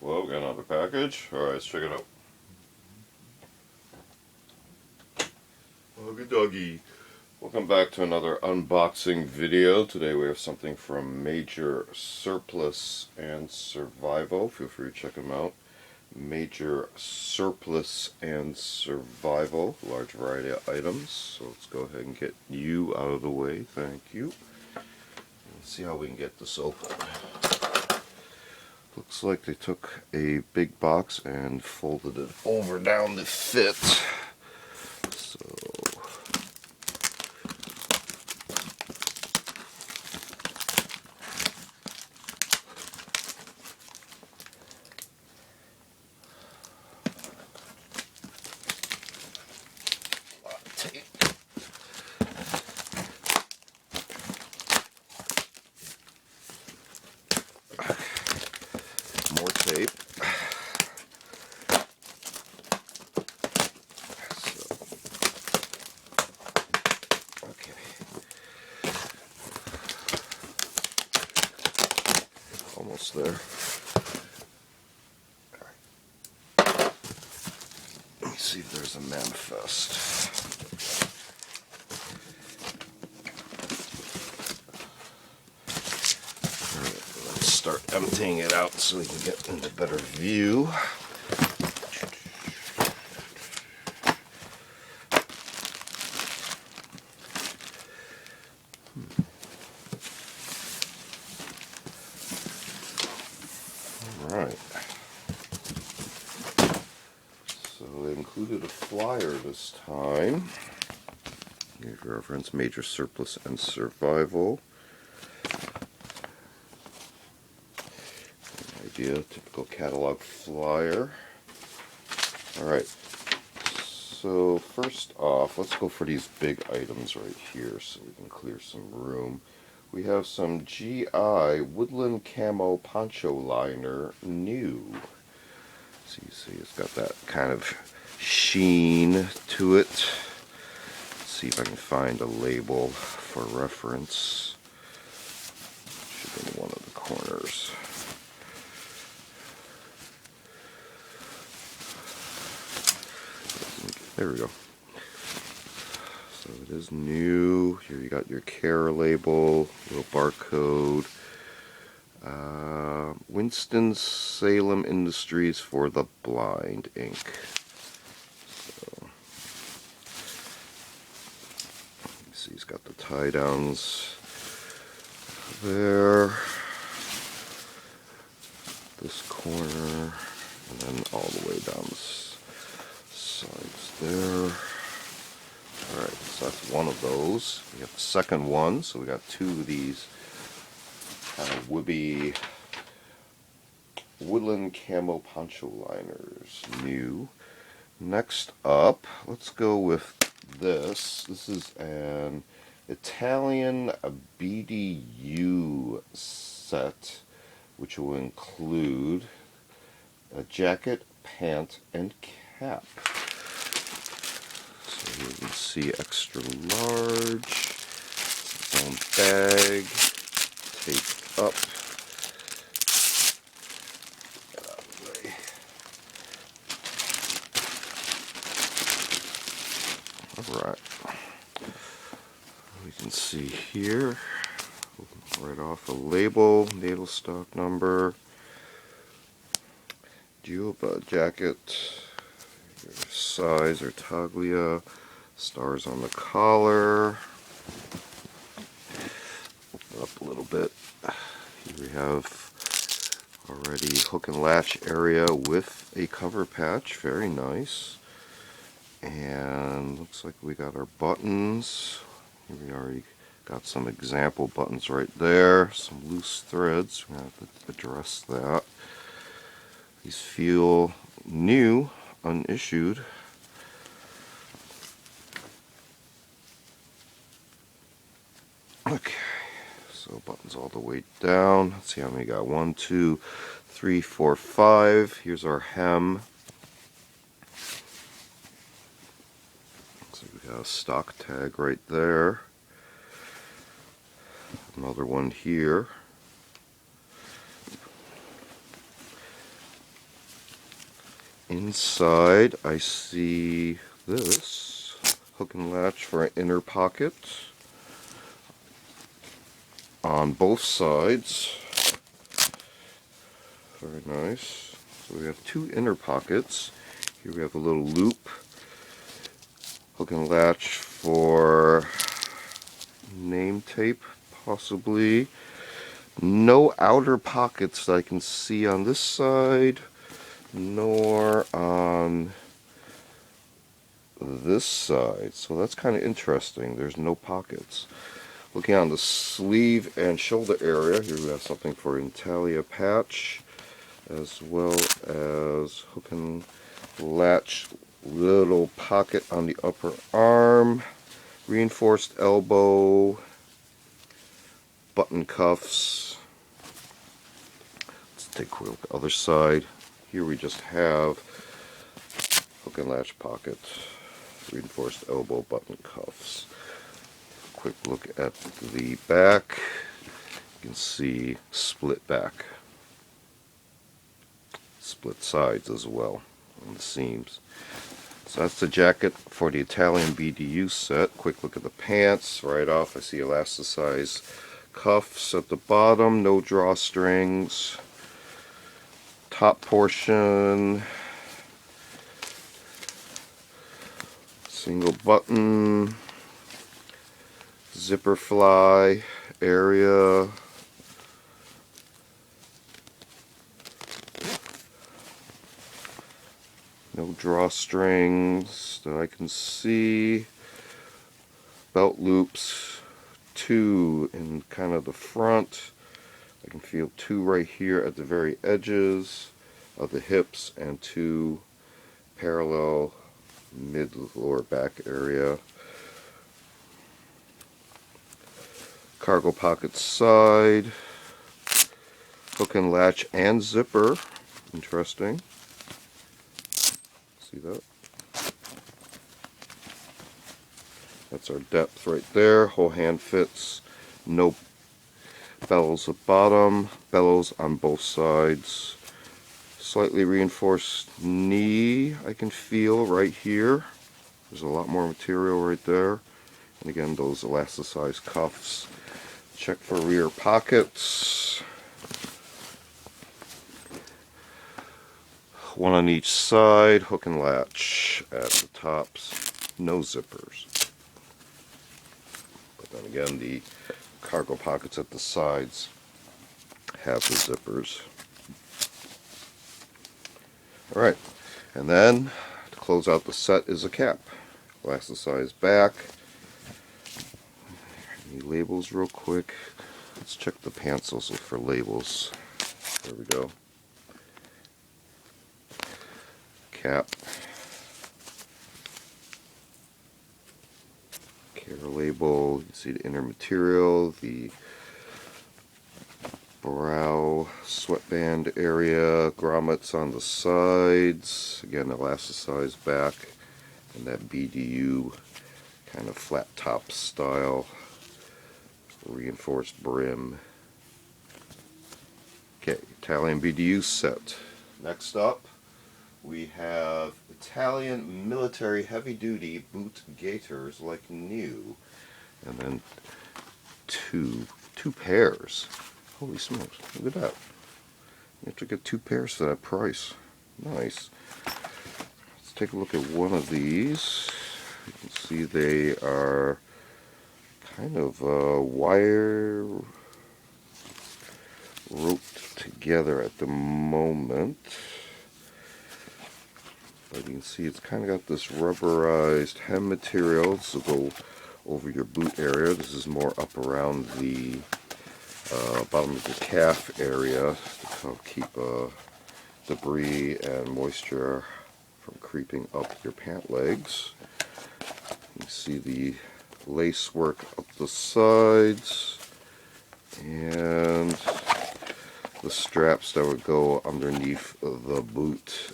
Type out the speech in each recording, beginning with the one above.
Well, we got another package. Alright, let's check it out. Huggy doggy. Welcome back to anher unboxing video. Today we have something from MajorSurplus and Survival. Feel free to check them out. MajorSurplus and Survival. Large variety of items. So let's go ahead and get you out of the way. Thank you. Let's see how we can get this open. Looks like they took a big box and folded it over down to fit. So tape. More tape. Almost there. Let me see if there's a manifest. Alright, let's start emptying it out so we can get into better view. Alright. So they included a flyer this time. Here's your reference, MajorSurplus and Survival. An idea, typical catalog flyer. Alright. So first off, let's go for these big items right here so we can clear some room. We have some GI Woodland Camo Poncho Liner new. So you see it's got that kind of sheen to it. Let's see if I can find a label for reference. Should be in one of the corners. There we go. So it is new. Here you got your care label, little barcode. Winston-Salem Industries for the Blind ink. So you see he's got the tie downs there, this corner, and then all the way down the sides there. Alright, so that's one of those. We have the second one, so we got two of these Wibby Woodland Camo Poncho Liners, new. Next up, let's go with this. This is an Italian BDU set, which will include a jacket, pant, and cap. So here you can see extra large, its own bag, taped up. Get out of the way. Alright. We can see here, right off a label, natal stock number, Juba jacket, your size or taglia, stars on the collar. Open it up a little bit. Here we have already hook and latch area with a cover patch, very nice. And looks like we got our buttons. Here we already got some example buttons right there, some loose threads. We're going to have to address that. These feel new, unissued. Okay, so buttons all the way down. Let's see how many we got. 1, 2, 3, 4, 5. Here's our hem. So we got a stock tag right there. Another one here. Inside I see this hook and latch for an inner pocket on both sides. Very nice. So we have two inner pockets. Here we have a little loop, hook and latch for name tape, possibly. No outer pockets that I can see on this side, nor on this side. So that's kind of interesting. There's no pockets. Looking on the sleeve and shoulder area, here we have something for intaglio patch, as well as hook and latch little pocket on the upper arm, reinforced elbow, button cuffs. Let's take a quick look at the other side. Here we just have hook and latch pocket, reinforced elbow, button cuffs. Quick look at the back. You can see split back, split sides as well on the seams. So that's the jacket for the Italian BDU set. Quick look at the pants. Right off I see elasticized cuffs at the bottom, no drawstrings. Top portion, single button, zipper fly area. No drawstrings that I can see. Belt loops, two in kind of the front. I can feel two right here at the very edges of the hips and two parallel mid lower back area. Cargo pocket side, hook and latch and zipper. Interesting. See that? That's our depth right there. Whole hand fits. No bellows at bottom. Bellows on both sides. Slightly reinforced knee I can feel right here. There's a lot more material right there. And again, those elasticized cuffs. Check for rear pockets. One on each side, hook and latch at the tops, no zippers. But then again, the cargo pockets at the sides have the zippers. Alright, and then to close out the set is a cap. Elasticized back. Any labels real quick? Let's check the pants also for labels. There we go. Cap, care label, you can see the inner material, the brow sweatband area, grommets on the sides, again elasticized back, and that BDU kind of flat top style, reinforced brim. Okay, Italian BDU set. Next up, we have Italian military heavy-duty boot gaiters like new, and then two pairs. Holy smokes! Look at that. You have to get two pairs for that price. Nice. Let's take a look at one of these. You can see they are kind of wire roped together at the moment. But you can see it's kind of got this rubberized hem material. This will go over your boot area. This is more up around the bottom of the calf area to help keep debris and moisture from creeping up your pant legs. You see the lace work up the sides and the straps that would go underneath the boot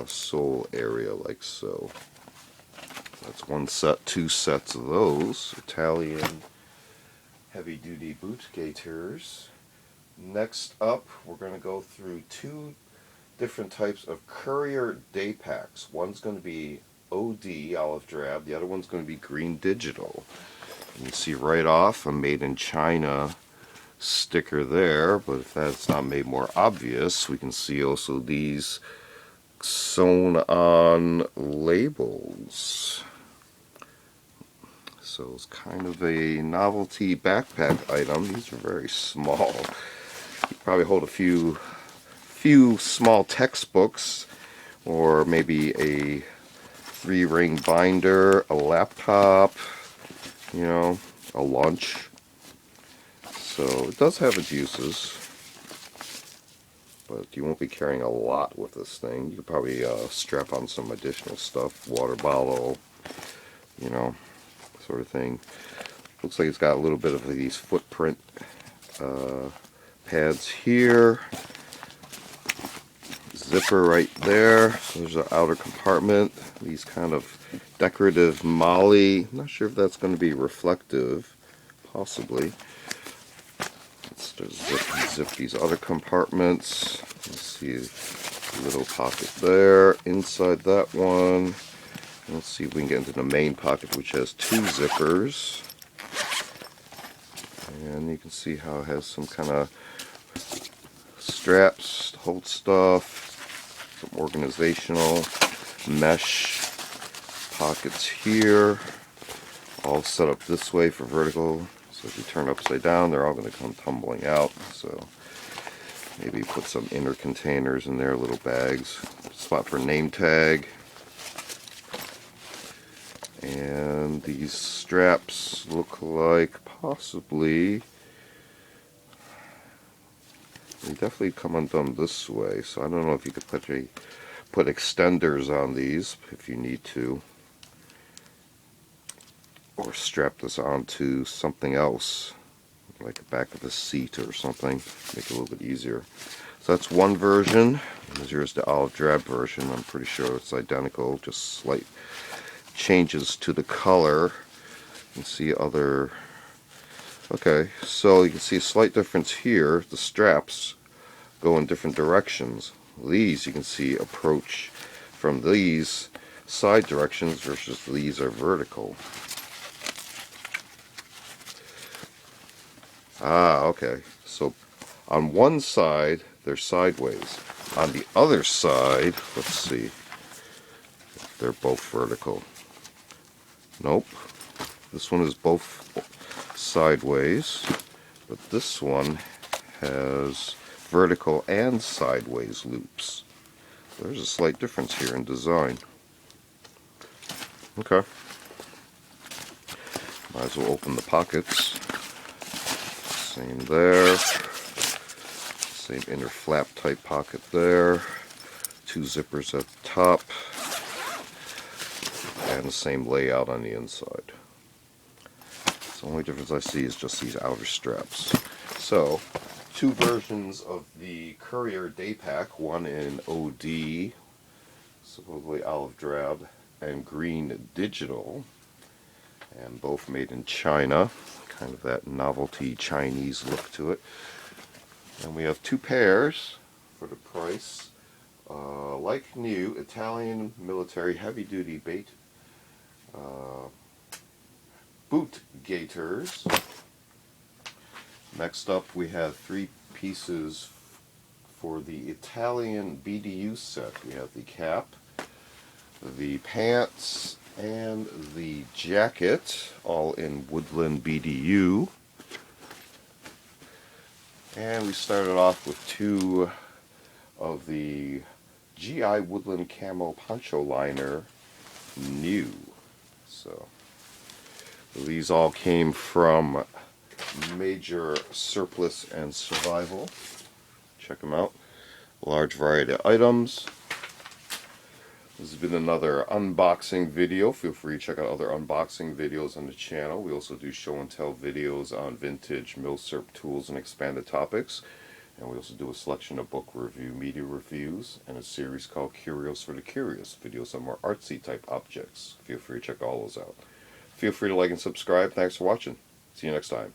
sole area like so. That's one set, two sets of those Italian heavy-duty boot gaiters. Next up, we're going to go through two different types of Courier day packs. One's going to be OD, olive drab. The other one's going to be green digital. You can see right off a made in China sticker there, but if that's not made more obvious, we can see also these sewn on labels. So it's kind of a novelty backpack item. These are very small. You probably hold a few small textbooks, or maybe a 3-ring binder, a laptop, you know, a lunch. So it does have its uses, but you won't be carrying a lot with this thing. You could probably strap on some additional stuff, water bottle, you know, sort of thing. Looks like it's got a little bit of these footprint pads here. Zipper right there. So there's an outer compartment. These kind of decorative molly. I'm not sure if that's going to be reflective. Possibly. Let's just zip these other compartments. Let's see a little pocket there. Inside that one. Let's see if we can get into the main pocket, which has 2 zippers. And you can see how it has some kind of straps to hold stuff, some organizational mesh pockets here, all set up this way for vertical. So if you turn upside down, they're all going to come tumbling out. So maybe put some inner containers in there, little bags, spot for name tag. And these straps look like possibly, they definitely come undone this way, so I don't know if you could put extenders on these if you need to, or strap this onto something else, like the back of a seat or something, make it a little bit easier. So that's one version, and here's the olive drab version. I'm pretty sure it's identical, just slight changes to the color. You can see other, okay, so you can see a slight difference here. The straps go in different directions. These you can see approach from these side directions versus these are vertical. Okay, so on one side they're sideways, on the other side, let's see, they're both vertical. Nope, this one is both sideways, but this one has vertical and sideways loops. There's a slight difference here in design. Okay, might as well open the pockets. Same there, same inner flap type pocket there, 2 zippers at the top, and the same layout on the inside. So the only difference I see is just these outer straps. So 2 versions of the Courier day pack, one in OD, supposedly olive drab, and green digital, and both made in China, kind of that novelty Chinese look to it. And we have 2 pairs for the price, like new, Italian military heavy-duty boot gaiters. Next up we have 3 pieces for the Italian BDU set. We have the cap, the pants, and the jacket, all in woodland BDU. And we started off with 2 of the GI Woodland Camo Poncho Liner new. So these all came from MajorSurplus and Survival. Check them out. Large variety of items. This has been another unboxing video. Feel free to check out other unboxing videos on the channel. We also do show and tell videos on vintage MajorSurp tools and expanded topics. And we also do a selection of book review, media reviews, and a series called Curios for the Curious, videos on more artsy type objects. Feel free to check all those out. Feel free to like and subscribe. Thanks for watching. See you next time.